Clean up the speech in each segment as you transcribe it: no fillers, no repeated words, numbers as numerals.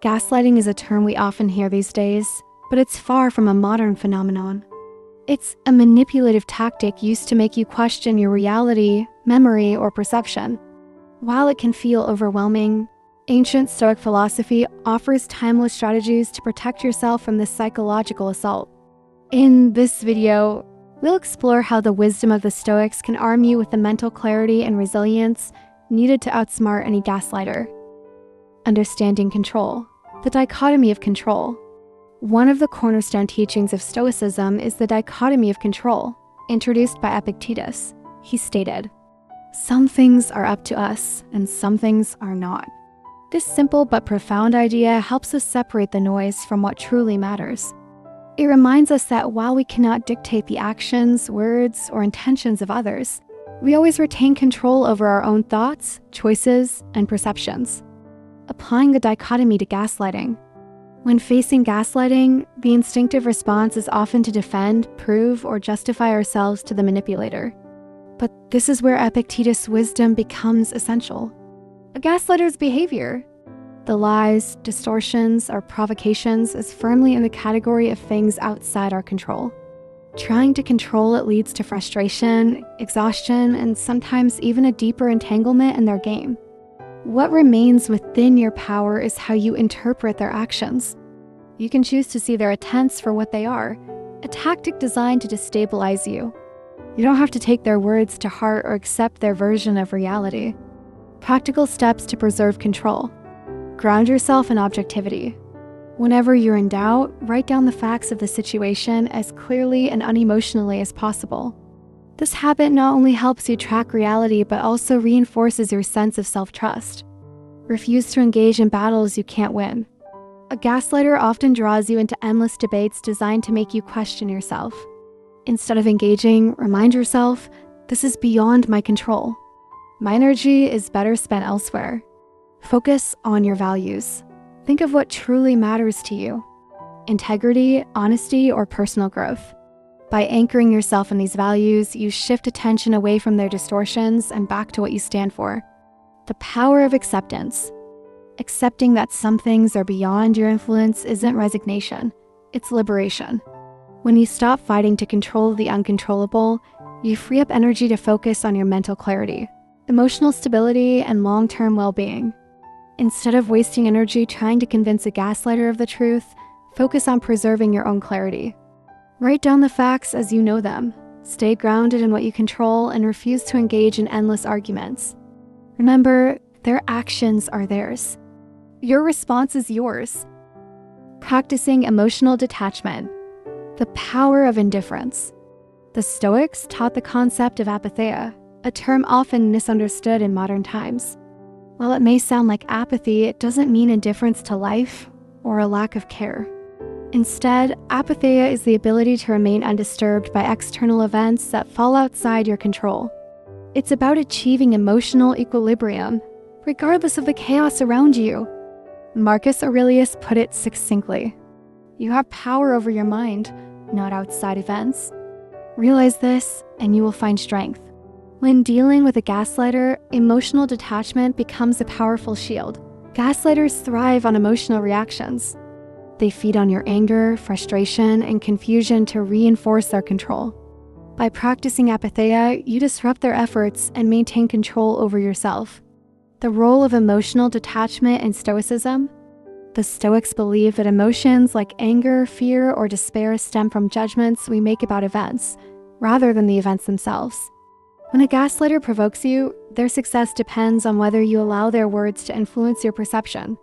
Gaslighting is a term we often hear these days, but it's far from a modern phenomenon. It's a manipulative tactic used to make you question your reality, memory, or perception. While it can feel overwhelming, ancient Stoic philosophy offers timeless strategies to protect yourself from this psychological assault. In this video, we'll explore how the wisdom of the Stoics can arm you with the mental clarity and resilience needed to outsmart any gaslighter. Understanding control. The dichotomy of control. One of the cornerstone teachings of Stoicism is the dichotomy of control, introduced by Epictetus. He stated, "Some things are up to us, and some things are not." This simple but profound idea helps us separate the noise from what truly matters. It reminds us that while we cannot dictate the actions, words, or intentions of others, we always retain control over our own thoughts, choices, and perceptions. Applying the dichotomy to gaslighting. When facing gaslighting, the instinctive response is often to defend, prove, or justify ourselves to the manipulator. But this is where Epictetus' wisdom becomes essential. A gaslighter's behavior, the lies, distortions, or provocations, is firmly in the category of things outside our control. Trying to control it leads to frustration, exhaustion, and sometimes even a deeper entanglement in their game. What remains within your power is how you interpret their actions. You can choose to see their attempts for what they are, a tactic designed to destabilize you. You don't have to take their words to heart or accept their version of reality. Practical steps to preserve control. Ground yourself in objectivity. Whenever you're in doubt, write down the facts of the situation as clearly and unemotionally as possible. This habit not only helps you track reality, but also reinforces your sense of self-trust. Refuse to engage in battles you can't win. A gaslighter often draws you into endless debates designed to make you question yourself. Instead of engaging, remind yourself, this is beyond my control. My energy is better spent elsewhere. Focus on your values. Think of what truly matters to you. Integrity, honesty, or personal growth. By anchoring yourself in these values, you shift attention away from their distortions and back to what you stand for. The power of acceptance. Accepting that some things are beyond your influence isn't resignation, it's liberation. When you stop fighting to control the uncontrollable, you free up energy to focus on your mental clarity, emotional stability, and long-term well-being. Instead of wasting energy trying to convince a gaslighter of the truth, focus on preserving your own clarity. Write down the facts as you know them. Stay grounded in what you control and refuse to engage in endless arguments. Remember, their actions are theirs. Your response is yours. Practicing emotional detachment. The power of indifference. The Stoics taught the concept of apatheia, a term often misunderstood in modern times. While it may sound like apathy, it doesn't mean indifference to life or a lack of care. Instead, apatheia is the ability to remain undisturbed by external events that fall outside your control. It's about achieving emotional equilibrium, regardless of the chaos around you. Marcus Aurelius put it succinctly. You have power over your mind, not outside events. Realize this, and you will find strength. When dealing with a gaslighter, emotional detachment becomes a powerful shield. Gaslighters thrive on emotional reactions. They feed on your anger, frustration, and confusion to reinforce their control. By practicing apatheia, you disrupt their efforts and maintain control over yourself. The role of emotional detachment in Stoicism. The Stoics believe that emotions like anger, fear, or despair stem from judgments we make about events, rather than the events themselves. When a gaslighter provokes you, their success depends on whether you allow their words to influence your perception.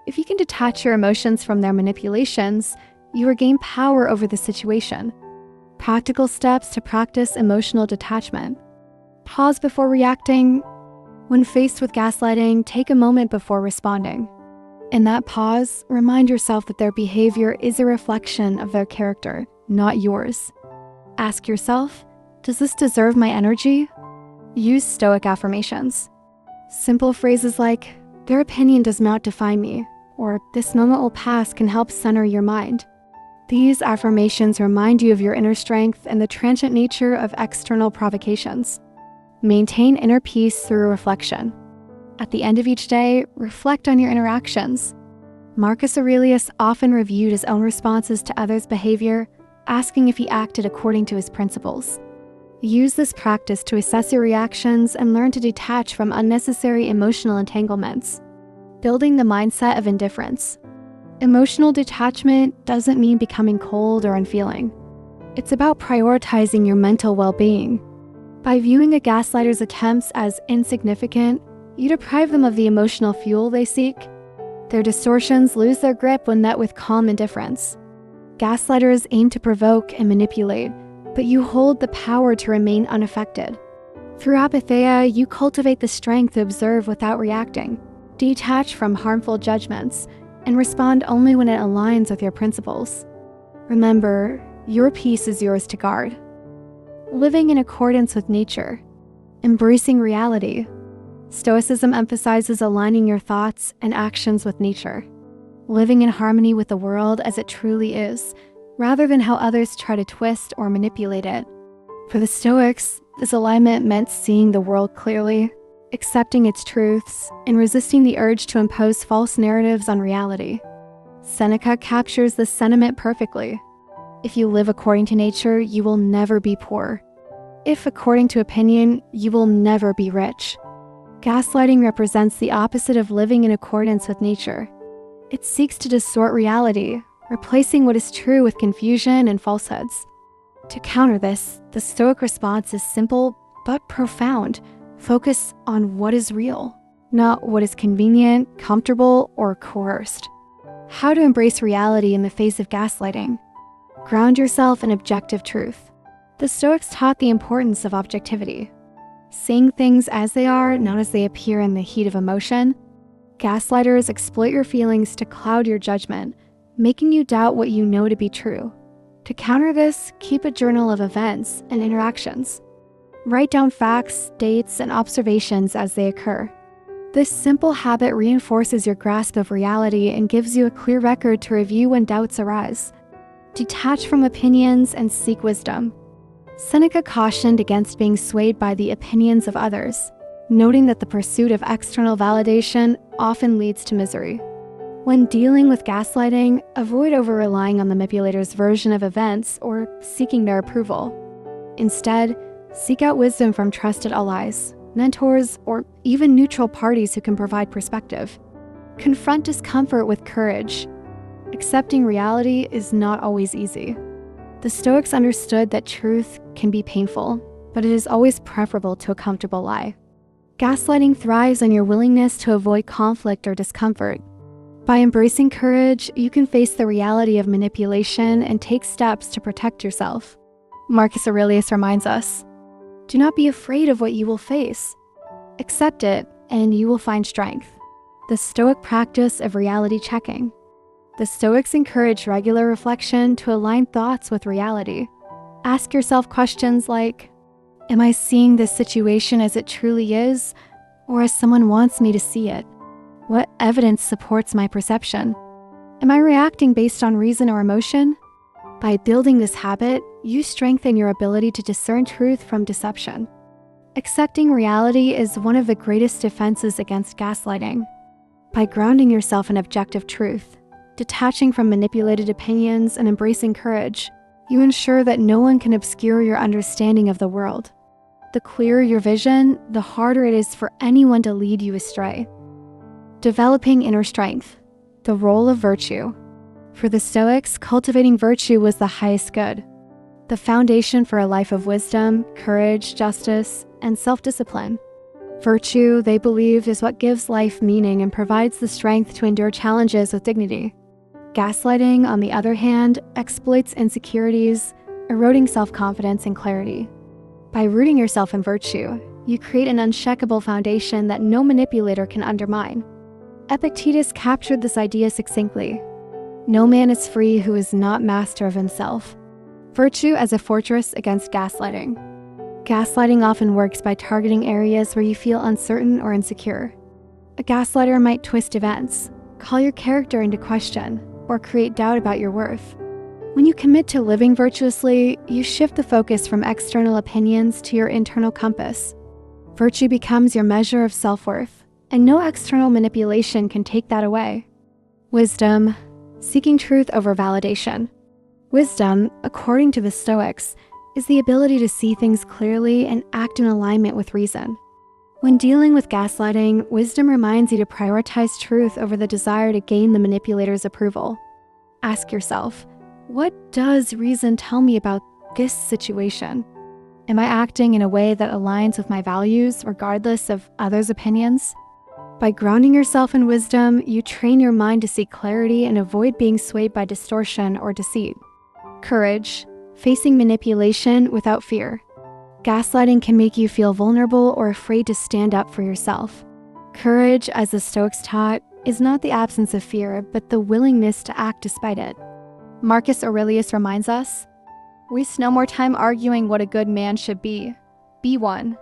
If you can detach your emotions from their manipulations, you regain power over the situation. Practical steps to practice emotional detachment. Pause before reacting. When faced with gaslighting, take a moment before responding. In that pause, remind yourself that their behavior is a reflection of their character, not yours. Ask yourself, does this deserve my energy? Use Stoic affirmations. Simple phrases like, their opinion does not define me, or this moment will pass can help center your mind. These affirmations remind you of your inner strength and the transient nature of external provocations. Maintain inner peace through reflection. At the end of each day, reflect on your interactions. Marcus Aurelius often reviewed his own responses to others' behavior, asking if he acted according to his principles. Use this practice to assess your reactions and learn to detach from unnecessary emotional entanglements. Building the mindset of indifference. Emotional detachment doesn't mean becoming cold or unfeeling. It's about prioritizing your mental well-being. By viewing a gaslighter's attempts as insignificant, you deprive them of the emotional fuel they seek. Their distortions lose their grip when met with calm indifference. Gaslighters aim to provoke and manipulate, but you hold the power to remain unaffected. Through apatheia, you cultivate the strength to observe without reacting, detach from harmful judgments, and respond only when it aligns with your principles. Remember, your peace is yours to guard. Living in accordance with nature. Embracing reality. Stoicism emphasizes aligning your thoughts and actions with nature. Living in harmony with the world as it truly is, rather than how others try to twist or manipulate it. For the Stoics, this alignment meant seeing the world clearly, accepting its truths, and resisting the urge to impose false narratives on reality. Seneca captures this sentiment perfectly. If you live according to nature, you will never be poor. If according to opinion, you will never be rich. Gaslighting represents the opposite of living in accordance with nature. It seeks to distort reality, replacing what is true with confusion and falsehoods. To counter this, the Stoic response is simple but profound. Focus on what is real, not what is convenient, comfortable, or coerced. How to embrace reality in the face of gaslighting. Ground yourself in objective truth. The Stoics taught the importance of objectivity. Seeing things as they are, not as they appear in the heat of emotion. Gaslighters exploit your feelings to cloud your judgment, making you doubt what you know to be true. To counter this, keep a journal of events and interactions. Write down facts, dates, and observations as they occur. This simple habit reinforces your grasp of reality and gives you a clear record to review when doubts arise. Detach from opinions and seek wisdom. Seneca cautioned against being swayed by the opinions of others, noting that the pursuit of external validation often leads to misery. When dealing with gaslighting, avoid over-relying on the manipulator's version of events or seeking their approval. Instead, seek out wisdom from trusted allies, mentors, or even neutral parties who can provide perspective. Confront discomfort with courage. Accepting reality is not always easy. The Stoics understood that truth can be painful, but it is always preferable to a comfortable lie. Gaslighting thrives on your willingness to avoid conflict or discomfort. By embracing courage, you can face the reality of manipulation and take steps to protect yourself. Marcus Aurelius reminds us, do not be afraid of what you will face. Accept it, and you will find strength. The Stoic practice of reality checking. The Stoics encourage regular reflection to align thoughts with reality. Ask yourself questions like, am I seeing this situation as it truly is, or as someone wants me to see it? What evidence supports my perception? Am I reacting based on reason or emotion? By building this habit, you strengthen your ability to discern truth from deception. Accepting reality is one of the greatest defenses against gaslighting. By grounding yourself in objective truth, detaching from manipulated opinions, and embracing courage, you ensure that no one can obscure your understanding of the world. The clearer your vision, the harder it is for anyone to lead you astray. Developing inner strength. The role of virtue. For the Stoics, cultivating virtue was the highest good, the foundation for a life of wisdom, courage, justice, and self-discipline. Virtue, they believed, is what gives life meaning and provides the strength to endure challenges with dignity. Gaslighting, on the other hand, exploits insecurities, eroding self-confidence and clarity. By rooting yourself in virtue, you create an unshakable foundation that no manipulator can undermine. Epictetus captured this idea succinctly. No man is free who is not master of himself. Virtue as a fortress against gaslighting. Gaslighting often works by targeting areas where you feel uncertain or insecure. A gaslighter might twist events, call your character into question, or create doubt about your worth. When you commit to living virtuously, you shift the focus from external opinions to your internal compass. Virtue becomes your measure of self-worth, and no external manipulation can take that away. Wisdom, seeking truth over validation. Wisdom, according to the Stoics, is the ability to see things clearly and act in alignment with reason. When dealing with gaslighting, wisdom reminds you to prioritize truth over the desire to gain the manipulator's approval. Ask yourself, what does reason tell me about this situation? Am I acting in a way that aligns with my values regardless of others' opinions? By grounding yourself in wisdom, you train your mind to seek clarity and avoid being swayed by distortion or deceit. Courage, facing manipulation without fear. Gaslighting can make you feel vulnerable or afraid to stand up for yourself. Courage, as the Stoics taught, is not the absence of fear, but the willingness to act despite it. Marcus Aurelius reminds us, "Waste no more time arguing what a good man should be. Be one."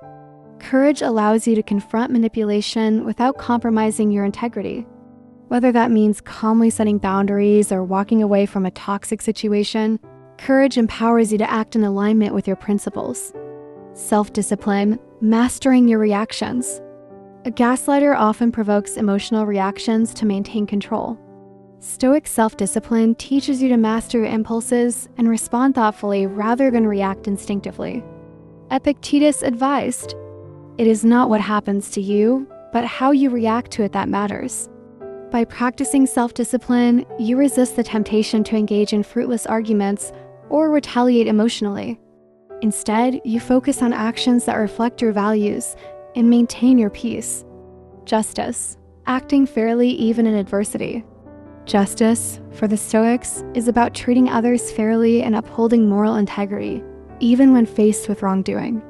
Courage allows you to confront manipulation without compromising your integrity. Whether that means calmly setting boundaries or walking away from a toxic situation, courage empowers you to act in alignment with your principles. Self-discipline, mastering your reactions. A gaslighter often provokes emotional reactions to maintain control. Stoic self-discipline teaches you to master your impulses and respond thoughtfully rather than react instinctively. Epictetus advised, "It is not what happens to you, but how you react to it that matters." By practicing self-discipline, you resist the temptation to engage in fruitless arguments or retaliate emotionally. Instead, you focus on actions that reflect your values and maintain your peace. Justice, acting fairly even in adversity. Justice, for the Stoics, is about treating others fairly and upholding moral integrity, even when faced with wrongdoing.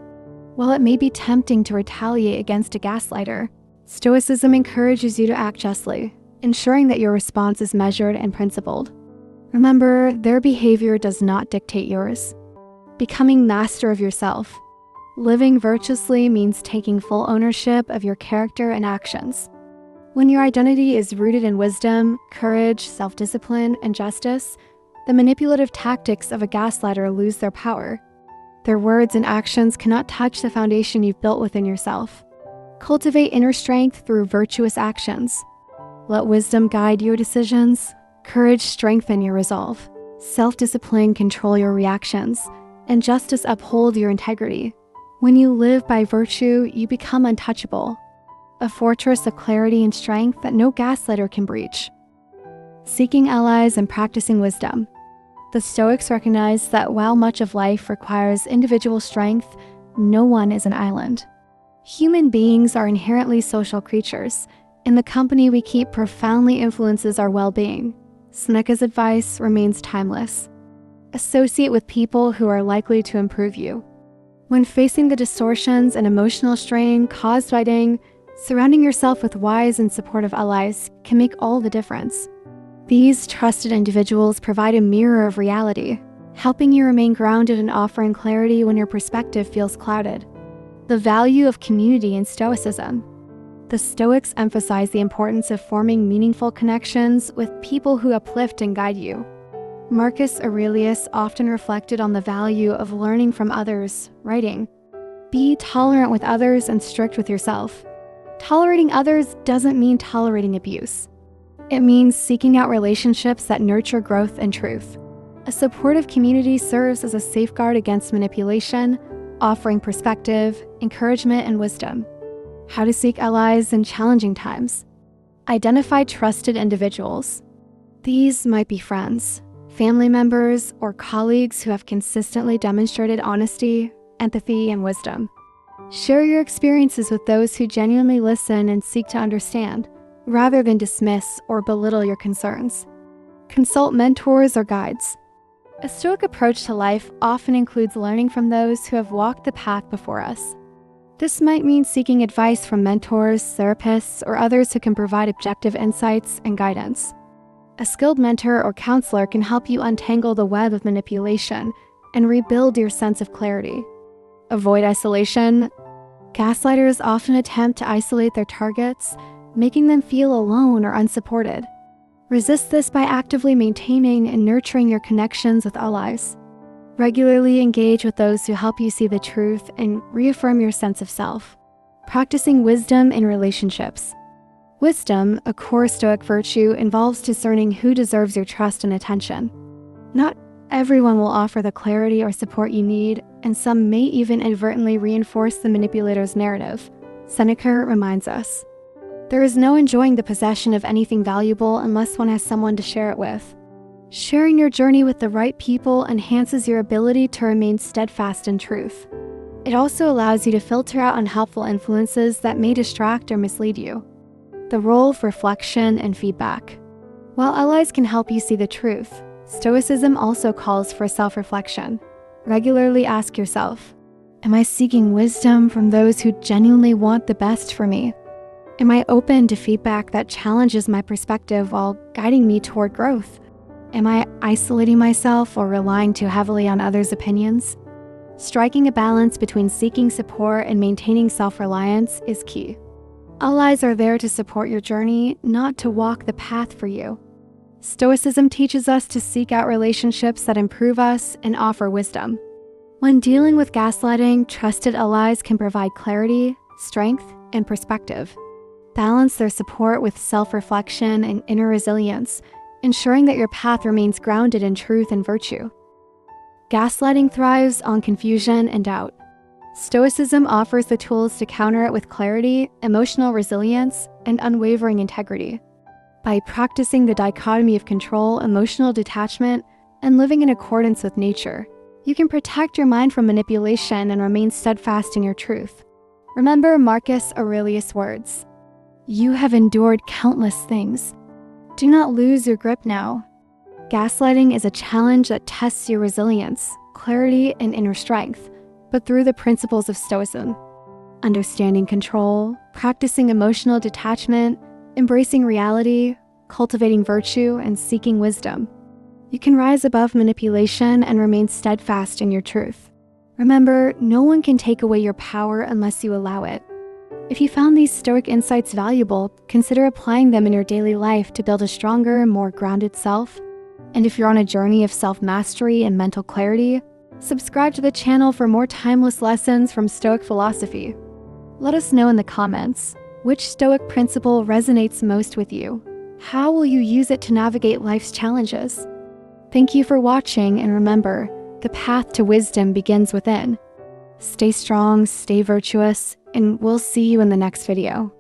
While it may be tempting to retaliate against a gaslighter, Stoicism encourages you to act justly, ensuring that your response is measured and principled. Remember, their behavior does not dictate yours. Becoming master of yourself. Living virtuously means taking full ownership of your character and actions. When your identity is rooted in wisdom, courage, self-discipline, and justice, the manipulative tactics of a gaslighter lose their power. Their words and actions cannot touch the foundation you've built within yourself. Cultivate inner strength through virtuous actions. Let wisdom guide your decisions, courage strengthen your resolve, self-discipline control your reactions, and justice uphold your integrity. When you live by virtue, you become untouchable, a fortress of clarity and strength that no gaslighter can breach. Seeking allies and practicing wisdom. The Stoics recognize that while much of life requires individual strength, no one is an island. Human beings are inherently social creatures, and the company we keep profoundly influences our well-being. Seneca's advice remains timeless. Associate with people who are likely to improve you. When facing the distortions and emotional strain caused by dating, surrounding yourself with wise and supportive allies can make all the difference. These trusted individuals provide a mirror of reality, helping you remain grounded and offering clarity when your perspective feels clouded. The value of community in Stoicism. The Stoics emphasize the importance of forming meaningful connections with people who uplift and guide you. Marcus Aurelius often reflected on the value of learning from others, writing, "Be tolerant with others and strict with yourself." Tolerating others doesn't mean tolerating abuse. It means seeking out relationships that nurture growth and truth. A supportive community serves as a safeguard against manipulation, offering perspective, encouragement, and wisdom. How to seek allies in challenging times. Identify trusted individuals. These might be friends, family members, or colleagues who have consistently demonstrated honesty, empathy, and wisdom. Share your experiences with those who genuinely listen and seek to understand, rather than dismiss or belittle your concerns. Consult mentors or guides. A Stoic approach to life often includes learning from those who have walked the path before us. This might mean seeking advice from mentors, therapists, or others who can provide objective insights and guidance. A skilled mentor or counselor can help you untangle the web of manipulation and rebuild your sense of clarity. Avoid isolation. Gaslighters often attempt to isolate their targets, making them feel alone or unsupported. Resist this by actively maintaining and nurturing your connections with allies. Regularly engage with those who help you see the truth and reaffirm your sense of self. Practicing wisdom in relationships. Wisdom, a core Stoic virtue, involves discerning who deserves your trust and attention. Not everyone will offer the clarity or support you need, and some may even inadvertently reinforce the manipulator's narrative. Seneca reminds us, "There is no enjoying the possession of anything valuable unless one has someone to share it with." Sharing your journey with the right people enhances your ability to remain steadfast in truth. It also allows you to filter out unhelpful influences that may distract or mislead you. The role of reflection and feedback. While allies can help you see the truth, Stoicism also calls for self-reflection. Regularly ask yourself, am I seeking wisdom from those who genuinely want the best for me? Am I open to feedback that challenges my perspective while guiding me toward growth? Am I isolating myself or relying too heavily on others' opinions? Striking a balance between seeking support and maintaining self-reliance is key. Allies are there to support your journey, not to walk the path for you. Stoicism teaches us to seek out relationships that improve us and offer wisdom. When dealing with gaslighting, trusted allies can provide clarity, strength, and perspective. Balance their support with self-reflection and inner resilience, ensuring that your path remains grounded in truth and virtue. Gaslighting thrives on confusion and doubt. Stoicism offers the tools to counter it with clarity, emotional resilience, and unwavering integrity. By practicing the dichotomy of control, emotional detachment, and living in accordance with nature, you can protect your mind from manipulation and remain steadfast in your truth. Remember Marcus Aurelius' words, "You have endured countless things. Do not lose your grip now." Gaslighting is a challenge that tests your resilience, clarity, and inner strength, but through the principles of Stoicism. Understanding control, practicing emotional detachment, embracing reality, cultivating virtue, and seeking wisdom, you can rise above manipulation and remain steadfast in your truth. Remember, no one can take away your power unless you allow it. If you found these Stoic insights valuable, consider applying them in your daily life to build a stronger, more grounded self. And if you're on a journey of self-mastery and mental clarity, subscribe to the channel for more timeless lessons from Stoic philosophy. Let us know in the comments, which Stoic principle resonates most with you? How will you use it to navigate life's challenges? Thank you for watching, and remember, the path to wisdom begins within. Stay strong, stay virtuous, and we'll see you in the next video.